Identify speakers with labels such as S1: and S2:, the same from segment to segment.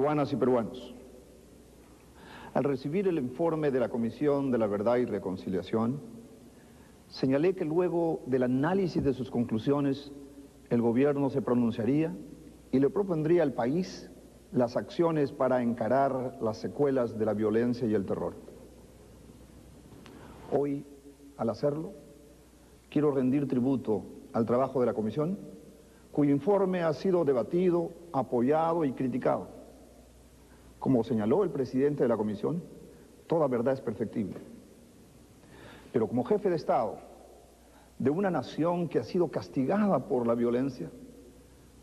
S1: peruanas y peruanos. Al recibir el informe de la Comisión de la Verdad y Reconciliación, señalé que luego del análisis de sus conclusiones, el gobierno se pronunciaría y le propondría al país las acciones para encarar las secuelas de la violencia y el terror. Hoy, al hacerlo, quiero rendir tributo al trabajo de la Comisión, cuyo informe ha sido debatido, apoyado y criticado. Como señaló el presidente de la Comisión, toda verdad es perfectible. Pero como jefe de Estado de una nación que ha sido castigada por la violencia,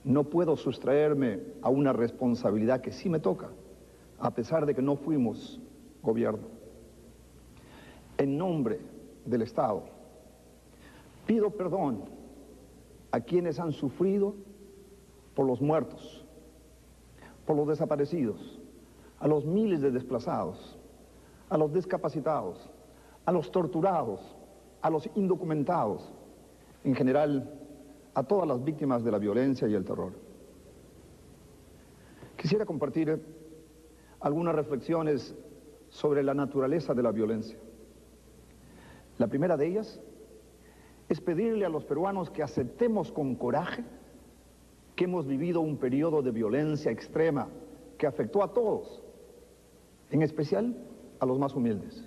S1: no puedo sustraerme a una responsabilidad que sí me toca, a pesar de que no fuimos gobierno. En nombre del Estado, pido perdón a quienes han sufrido por los muertos, por los desaparecidos, a los miles de desplazados, a los discapacitados, a los torturados, a los indocumentados, en general, a todas las víctimas de la violencia y el terror. Quisiera compartir algunas reflexiones sobre la naturaleza de la violencia. La primera de ellas es pedirle a los peruanos que aceptemos con coraje que hemos vivido un periodo de violencia extrema que afectó a todos, en especial a los más humildes.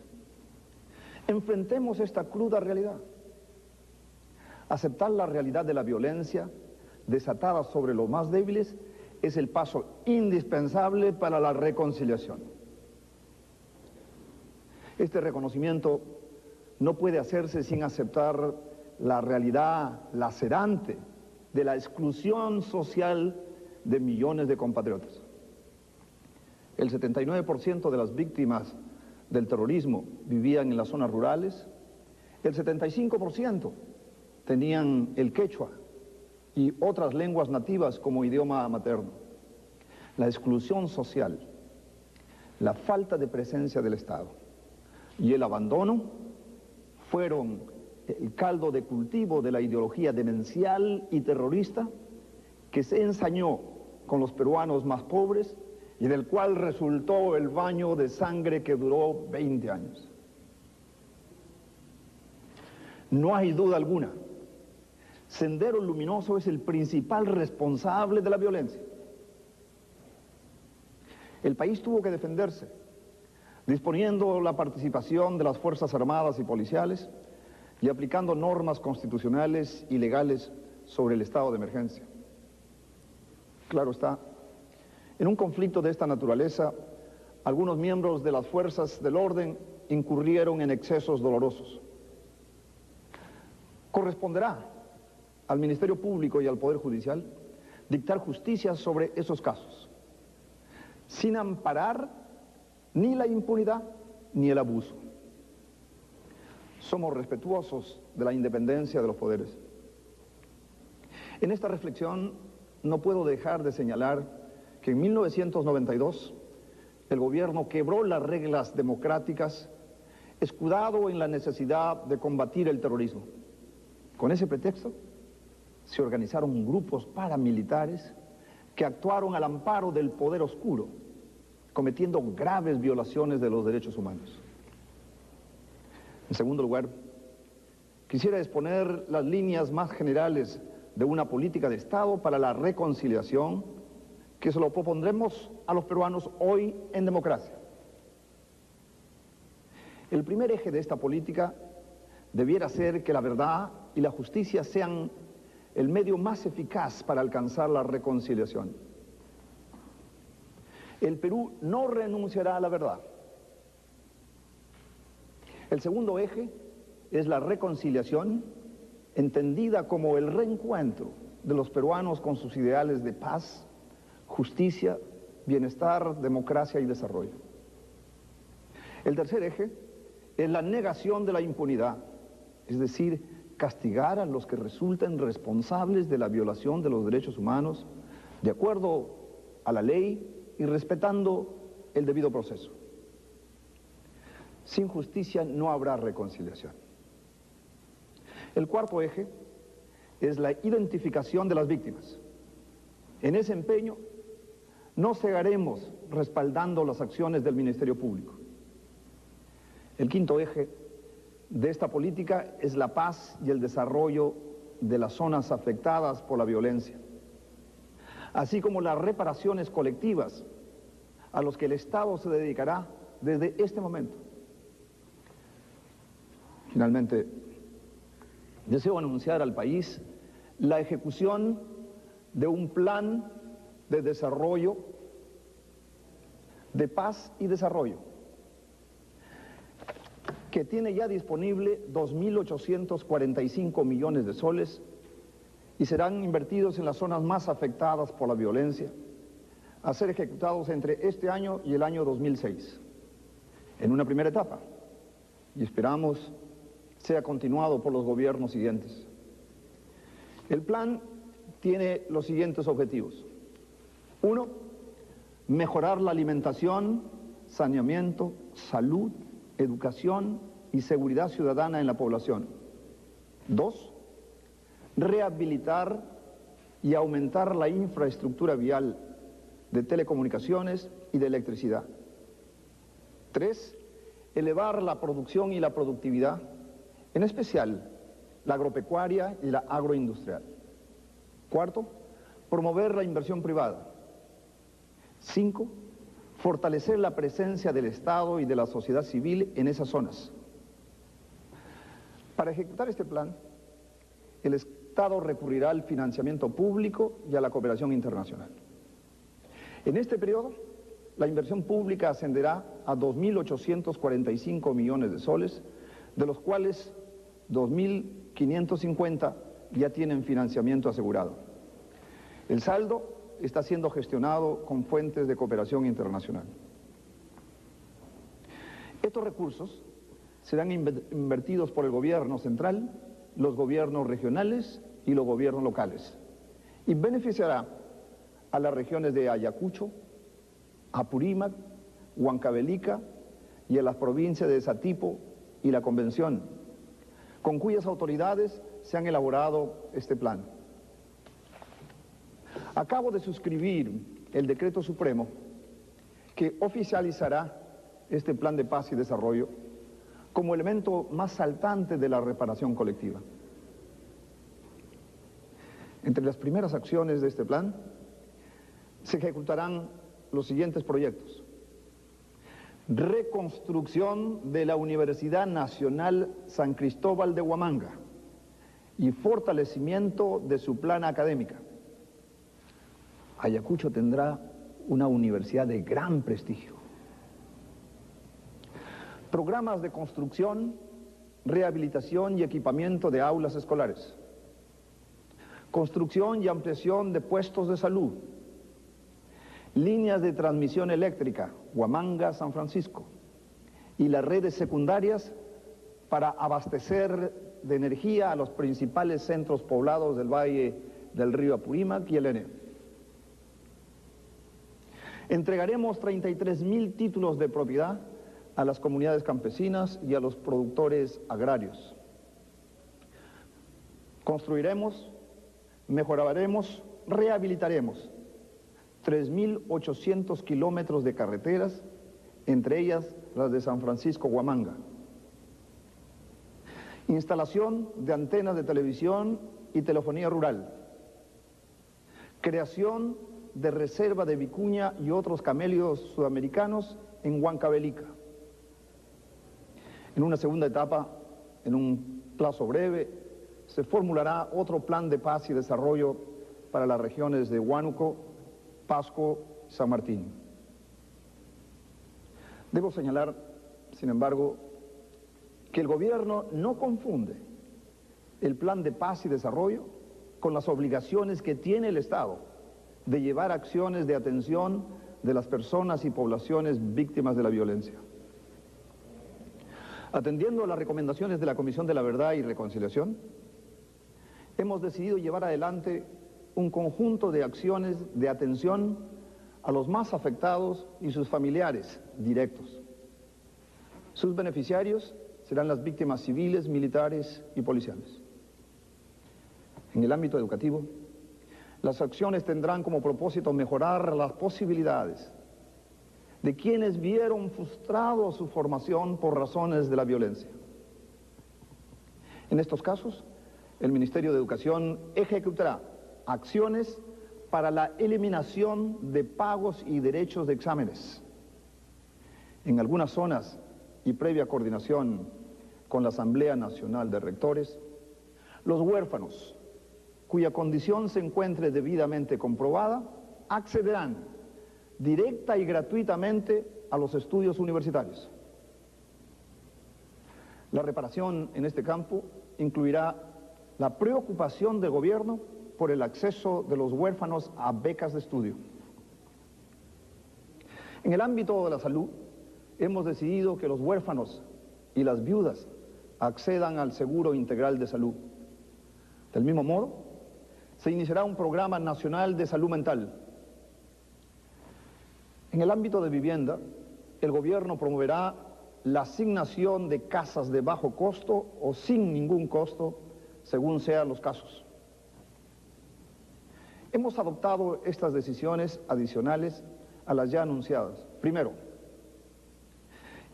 S1: Enfrentemos esta cruda realidad. Aceptar la realidad de la violencia desatada sobre los más débiles es el paso indispensable para la reconciliación. Este reconocimiento no puede hacerse sin aceptar la realidad lacerante de la exclusión social de millones de compatriotas. El 79% de las víctimas del terrorismo vivían en las zonas rurales, el 75% tenían el quechua y otras lenguas nativas como idioma materno. La exclusión social, la falta de presencia del Estado y el abandono fueron el caldo de cultivo de la ideología demencial y terrorista que se ensañó con los peruanos más pobres y del cual resultó el baño de sangre que duró 20 años. No hay duda alguna, Sendero Luminoso es el principal responsable de la violencia. El país tuvo que defenderse, disponiendo la participación de las Fuerzas Armadas y policiales y aplicando normas constitucionales y legales sobre el estado de emergencia. Claro está, en un conflicto de esta naturaleza, algunos miembros de las fuerzas del orden incurrieron en excesos dolorosos. Corresponderá al Ministerio Público y al Poder Judicial dictar justicia sobre esos casos, sin amparar ni la impunidad ni el abuso. Somos respetuosos de la independencia de los poderes. En esta reflexión no puedo dejar de señalar que en 1992 el gobierno quebró las reglas democráticas escudado en la necesidad de combatir el terrorismo. Con ese pretexto se organizaron grupos paramilitares que actuaron al amparo del poder oscuro, cometiendo graves violaciones de los derechos humanos. En segundo lugar, quisiera exponer las líneas más generales de una política de Estado para la reconciliación que se lo propondremos a los peruanos hoy en democracia. El primer eje de esta política debiera ser que la verdad y la justicia sean el medio más eficaz para alcanzar la reconciliación. El Perú no renunciará a la verdad. El segundo eje es la reconciliación, entendida como el reencuentro de los peruanos con sus ideales de paz, justicia, bienestar, democracia y desarrollo. El tercer eje es la negación de la impunidad, es decir, castigar a los que resulten responsables de la violación de los derechos humanos de acuerdo a la ley y respetando el debido proceso. Sin justicia no habrá reconciliación. El cuarto eje es la identificación de las víctimas. En ese empeño, No cegaremos respaldando las acciones del Ministerio Público. El quinto eje de esta política es la paz y el desarrollo de las zonas afectadas por la violencia, así como las reparaciones colectivas a los que el Estado se dedicará desde este momento. Finalmente, deseo anunciar al país la ejecución de un plan de desarrollo, de paz y desarrollo, que tiene ya disponible 2.845 millones de soles y serán invertidos en las zonas más afectadas por la violencia, a ser ejecutados entre este año y el año 2006, en una primera etapa, y esperamos sea continuado por los gobiernos siguientes. El plan tiene los siguientes objetivos. 1. Mejorar la alimentación, saneamiento, salud, educación y seguridad ciudadana en la población. 2. Rehabilitar y aumentar la infraestructura vial de telecomunicaciones y de electricidad. 3. Elevar la producción y la productividad, en especial la agropecuaria y la agroindustrial. 4. Promover la inversión privada. 5. Fortalecer la presencia del Estado y de la sociedad civil en esas zonas. Para ejecutar este plan, el Estado recurrirá al financiamiento público y a la cooperación internacional. En este periodo, la inversión pública ascenderá a 2.845 millones de soles, de los cuales 2.550 ya tienen financiamiento asegurado. El saldo está siendo gestionado con fuentes de cooperación internacional. Estos recursos serán invertidos por el gobierno central, los gobiernos regionales y los gobiernos locales, y beneficiará a las regiones de Ayacucho, Apurímac, Huancavelica y a las provincias de Satipo y La Convención, con cuyas autoridades se han elaborado este plan. Acabo de suscribir el decreto supremo que oficializará este plan de paz y desarrollo como elemento más saltante de la reparación colectiva. Entre las primeras acciones de este plan se ejecutarán los siguientes proyectos: reconstrucción de la Universidad Nacional San Cristóbal de Huamanga y fortalecimiento de su plana académica. Ayacucho tendrá una universidad de gran prestigio. Programas de construcción, rehabilitación y equipamiento de aulas escolares. Construcción y ampliación de puestos de salud. Líneas de transmisión eléctrica, Huamanga-San Francisco. Y las redes secundarias para abastecer de energía a los principales centros poblados del valle del río Apurímac y el Ene. Entregaremos 33.000 títulos de propiedad a las comunidades campesinas y a los productores agrarios. Construiremos, mejoraremos, rehabilitaremos 3.800 kilómetros de carreteras, entre ellas las de San Francisco-Huamanga. Instalación de antenas de televisión y telefonía rural. Creación de reserva de vicuña y otros camélidos sudamericanos en Huancavelica. En una segunda etapa, en un plazo breve, se formulará otro plan de paz y desarrollo para las regiones de Huánuco, Pasco y San Martín. Debo señalar, sin embargo, que el gobierno no confunde el plan de paz y desarrollo con las obligaciones que tiene el Estado de llevar acciones de atención de las personas y poblaciones víctimas de la violencia. Atendiendo a las recomendaciones de la Comisión de la Verdad y Reconciliación, hemos decidido llevar adelante un conjunto de acciones de atención a los más afectados y sus familiares directos. Sus beneficiarios serán las víctimas civiles, militares y policiales. En el ámbito educativo, Las acciones tendrán como propósito mejorar las posibilidades de quienes vieron frustrado su formación por razones de la violencia. En estos casos, el Ministerio de Educación ejecutará acciones para la eliminación de pagos y derechos de exámenes. En algunas zonas y previa coordinación con la Asamblea Nacional de Rectores, los huérfanos cuya condición se encuentre debidamente comprobada accederán directa y gratuitamente a los estudios universitarios. La reparación en este campo incluirá la preocupación del gobierno por el acceso de los huérfanos a becas de estudio. En el ámbito de la salud, hemos decidido que los huérfanos y las viudas accedan al Seguro Integral de Salud. Del mismo modo, se iniciará un programa nacional de salud mental. En el ámbito de vivienda, el gobierno promoverá la asignación de casas de bajo costo o sin ningún costo, según sean los casos. Hemos adoptado estas decisiones adicionales a las ya anunciadas. Primero,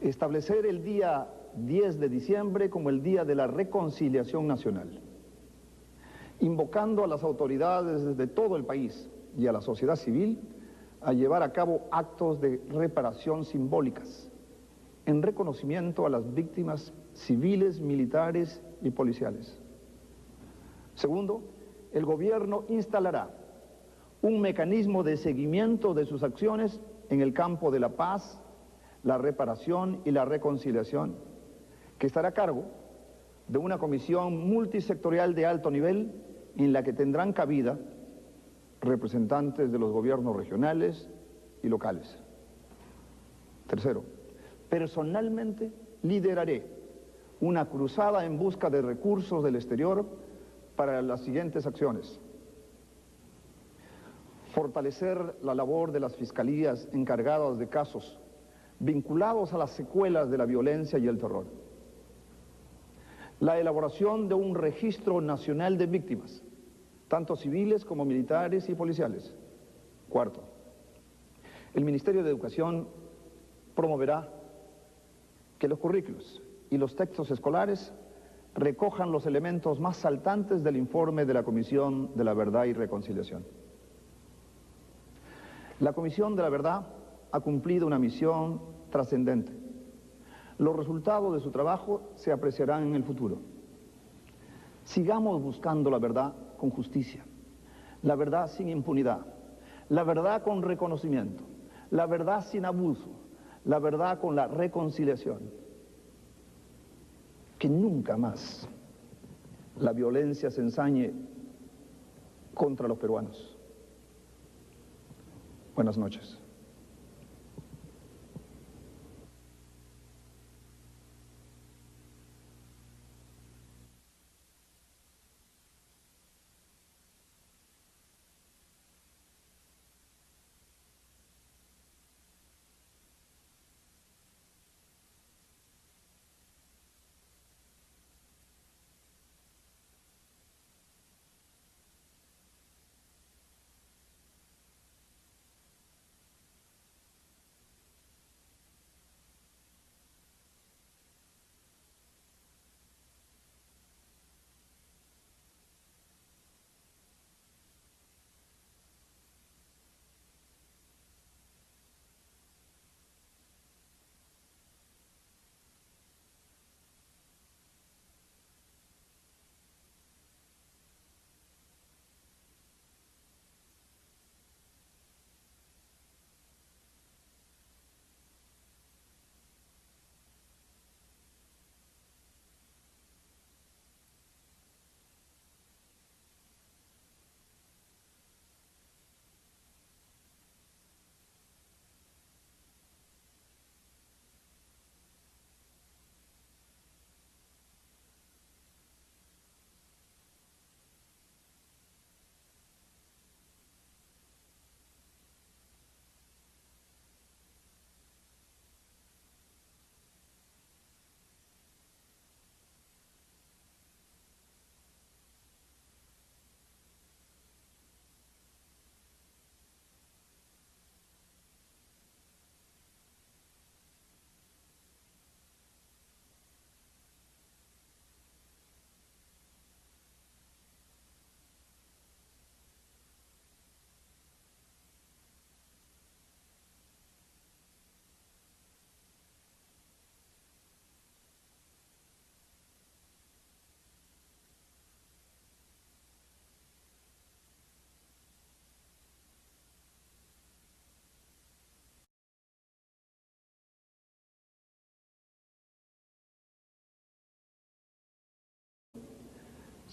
S1: establecer el día 10 de diciembre como el Día de la Reconciliación Nacional, invocando a las autoridades de todo el país y a la sociedad civil a llevar a cabo actos de reparación simbólicas en reconocimiento a las víctimas civiles, militares y policiales. Segundo, el gobierno instalará un mecanismo de seguimiento de sus acciones en el campo de la paz, la reparación y la reconciliación, que estará a cargo de una comisión multisectorial de alto nivel en la que tendrán cabida representantes de los gobiernos regionales y locales. Tercero, personalmente lideraré una cruzada en busca de recursos del exterior para las siguientes acciones: fortalecer la labor de las fiscalías encargadas de casos vinculados a las secuelas de la violencia y el terror, la elaboración de un registro nacional de víctimas, tanto civiles como militares y policiales. Cuarto, el Ministerio de Educación promoverá que los currículos y los textos escolares recojan los elementos más saltantes del informe de la Comisión de la Verdad y Reconciliación. La Comisión de la Verdad ha cumplido una misión trascendente. Los resultados de su trabajo se apreciarán en el futuro. Sigamos buscando la verdad con justicia, la verdad sin impunidad, la verdad con reconocimiento, la verdad sin abuso, la verdad con la reconciliación. Que nunca más la violencia se ensañe contra los peruanos. Buenas noches.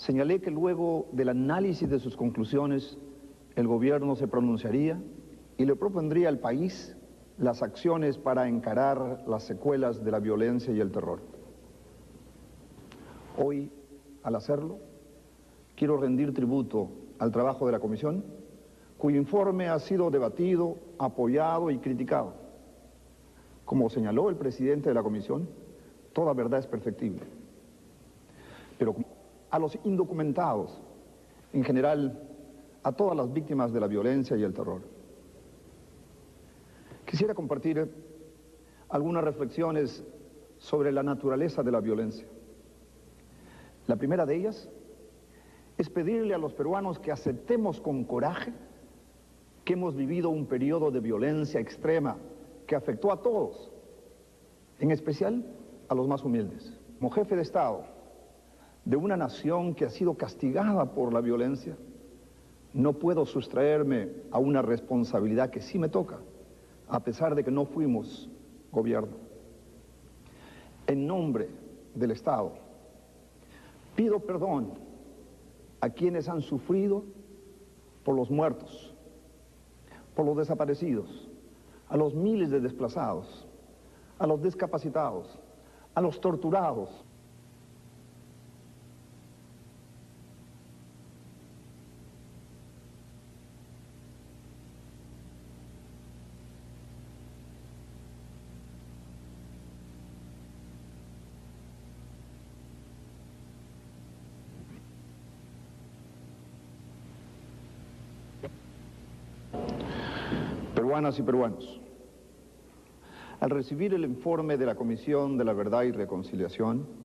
S1: Señalé que luego del análisis de sus conclusiones, el gobierno se pronunciaría y le propondría al país las acciones para encarar las secuelas de la violencia y el terror. Hoy, al hacerlo, quiero rendir tributo al trabajo de la Comisión, cuyo informe ha sido debatido, apoyado y criticado. Como señaló el presidente de la Comisión, toda verdad es perfectible. Pero a los indocumentados, en general, a todas las víctimas de la violencia y el terror. Quisiera compartir algunas reflexiones sobre la naturaleza de la violencia. La primera de ellas es pedirle a los peruanos que aceptemos con coraje que hemos vivido un periodo de violencia extrema que afectó a todos, en especial a los más humildes. Como jefe de Estado de una nación que ha sido castigada por la violencia, no puedo sustraerme a una responsabilidad que sí me toca, a pesar de que no fuimos gobierno. En nombre del Estado, pido perdón a quienes han sufrido por los muertos, por los desaparecidos, a los miles de desplazados, a los discapacitados, a los torturados. Peruanas y peruanos, al recibir el informe de la Comisión de la Verdad y Reconciliación,